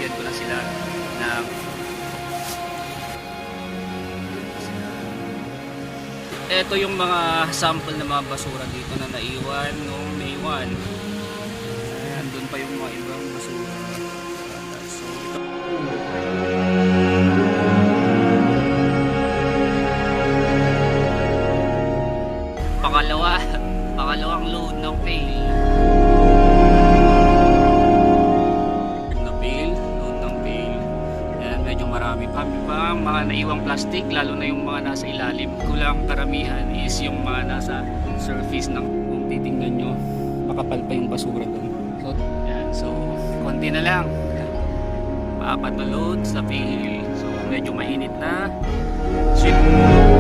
binibigyan ko na sila ng ito yung mga sample ng mga basura dito na naiwan noong May 1. Andun pa yung mga ibang basura. So ito pangalawang load ng fail. Load ng fail. Ayan, medyo marami pa mga naiwang plastic, lalo na yung mga nasa ilalim. Kulang karamihan is yung mga nasa surface ng, kung titingnan nyo, makapal pa yung basura doon. So, ayan, so konti na lang. Paapat na load sa fail. So medyo mainit na. Sweep.